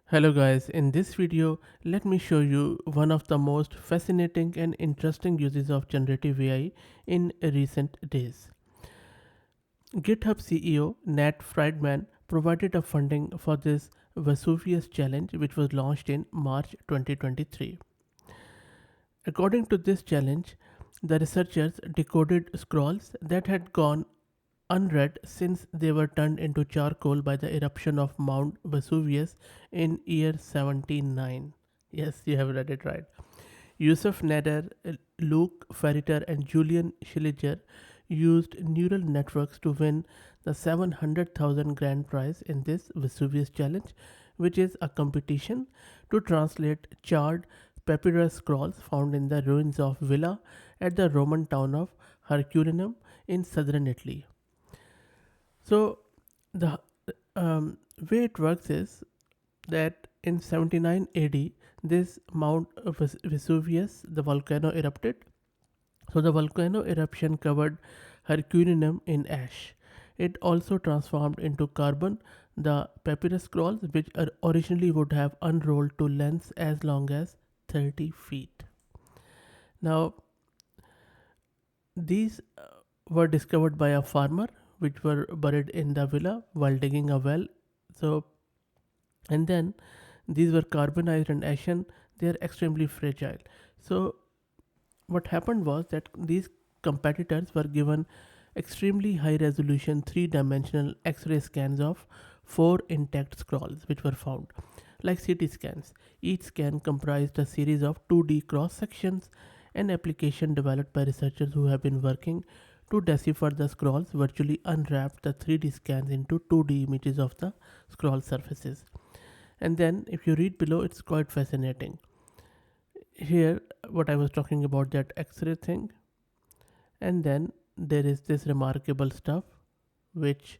Hello guys, in this video, let me show you one of the most fascinating and interesting uses of generative AI in recent days. GitHub CEO Nat Friedman provided a funding for this Vesuvius challenge which was launched in March 2023. According to this challenge, the researchers decoded scrolls that had gone unread since they were turned into charcoal by the eruption of Mount Vesuvius in year 79. Yes, you have read it right. Youssef Nader, Luke Farritor, and Julian Schilliger used neural networks to win the 700,000 grand prize in this Vesuvius challenge, which is a competition to translate charred papyrus scrolls found in the ruins of villa at the Roman town of Herculaneum in southern Italy. So the way it works is that in 79 AD, this Mount Vesuvius, the volcano erupted. So the volcano eruption covered Herculaneum in ash. It also transformed into carbon the papyrus scrolls, which originally would have unrolled to lengths as long as 30 feet. Now, these were discovered by a farmer, which were buried in the villa while digging a well. So, and then these were carbonized and ashen. They are extremely fragile. So, what happened was that these competitors were given extremely high resolution three-dimensional X-ray scans of four intact scrolls which were found, like CT scans. Each scan comprised a series of 2D cross sections, an application developed by researchers who have been working to decipher the scrolls virtually unwrapped the 3D scans into 2D images of the scroll surfaces. And then if you read below, it's quite fascinating. Here what I was talking about, that X-ray thing, and then there is this remarkable stuff which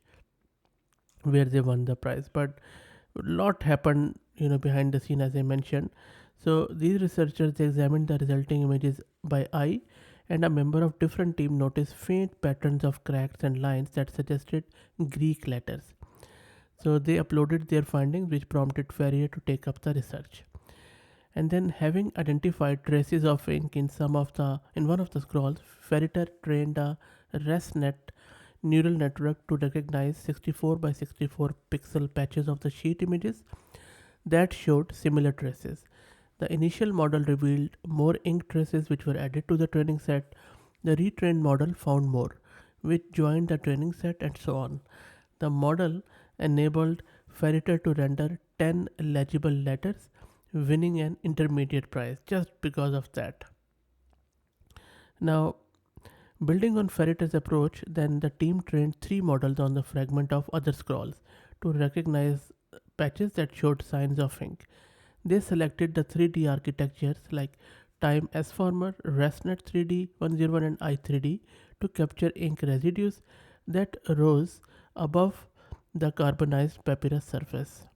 where they won the prize. But a lot happened, behind the scene, as I mentioned. So these researchers, they examined the resulting images by eye, and a member of different team noticed faint patterns of cracks and lines that suggested Greek letters. So they uploaded their findings, which prompted Farrier to take up the research. And then, having identified traces of ink in one of the scrolls, Farritor trained a ResNet neural network to recognize 64 by 64 pixel patches of the sheet images that showed similar traces. The initial model revealed more ink traces which were added to the training set. The retrained model found more, which joined the training set, and so on. The model enabled Farritor to render 10 legible letters, winning an intermediate prize just because of that. Now, building on Farritor's approach, then the team trained three models on the fragment of other scrolls to recognize patches that showed signs of ink. They selected the 3D architectures like Time S-Former, ResNet 3D, 101, and i3D to capture ink residues that rose above the carbonized papyrus surface.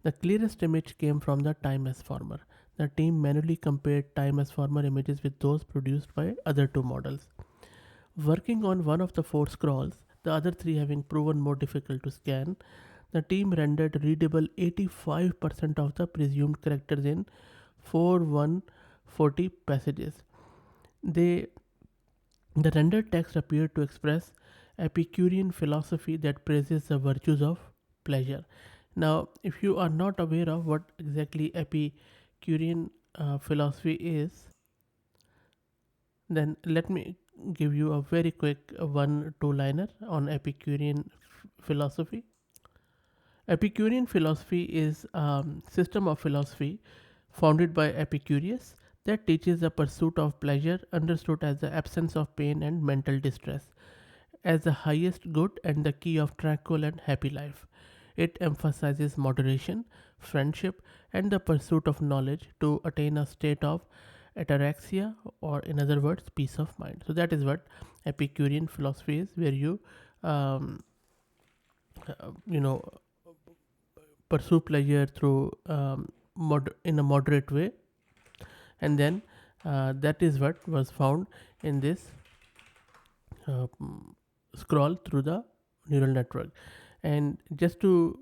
The clearest image came from the Time S-Former. The team manually compared Time S-Former images with those produced by other two models. Working on one of the four scrolls, the other three having proven more difficult to scan, the team rendered readable 85% of the presumed characters in 4140 passages. They, the rendered text appeared to express Epicurean philosophy that praises the virtues of pleasure. Now, if you are not aware of what exactly Epicurean philosophy is, then let me give you a very quick one two liner on Epicurean philosophy. Epicurean philosophy is a system of philosophy founded by Epicurus that teaches the pursuit of pleasure, understood as the absence of pain and mental distress, as the highest good and the key of tranquil and happy life. It emphasizes moderation, friendship, and the pursuit of knowledge to attain a state of ataraxia, or in other words, peace of mind. So that is what Epicurean philosophy is, where you, um, you know, pursue pleasure through in a moderate way, and then that is what was found in this scroll through the neural network. And just to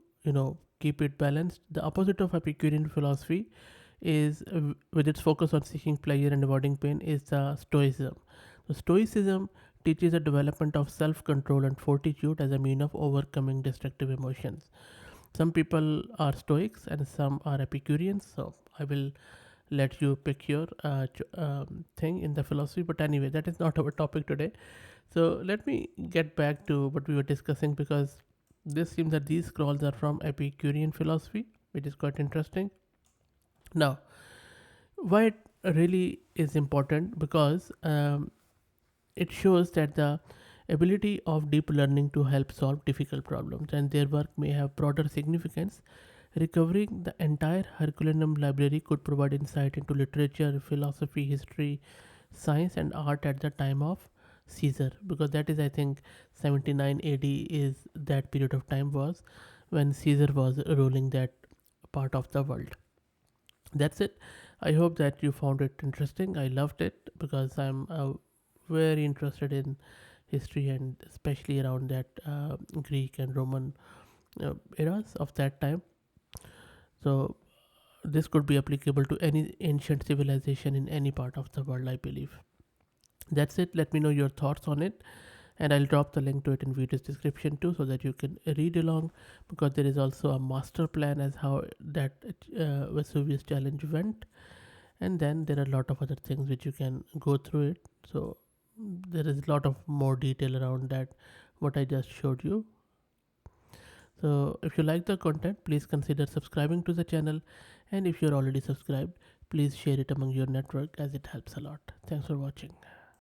keep it balanced. The opposite of Epicurean philosophy is, with its focus on seeking pleasure and avoiding pain, is the Stoicism. So Stoicism teaches the development of self-control and fortitude as a mean of overcoming destructive emotions. Some people are Stoics and some are Epicureans. So I will let you pick your thing in the philosophy. But anyway, that is not our topic today. So let me get back to what we were discussing, because this seems that these scrolls are from Epicurean philosophy, which is quite interesting. Now, why it really is important, because it shows that the ability of deep learning to help solve difficult problems, and their work may have broader significance. Recovering the entire Herculaneum library could provide insight into literature, philosophy, history, science, and art at the time of Caesar, because that is, I think, 79 AD is that period of time was when Caesar was ruling that part of the world. That's it. I hope that you found it interesting. I loved it because I'm very interested in history, and especially around that Greek and Roman eras of that time. So this could be applicable to any ancient civilization in any part of the world, I believe. That's it. Let me know your thoughts on it, and I'll drop the link to it in video's description too, so that you can read along, because there is also a master plan as how that Vesuvius challenge went, and then there are a lot of other things which you can go through it. So there is a lot of more detail around that what I just showed you. So if you like the content, please consider subscribing to the channel, and if you're already subscribed, please share it among your network, as it helps a lot. Thanks for watching.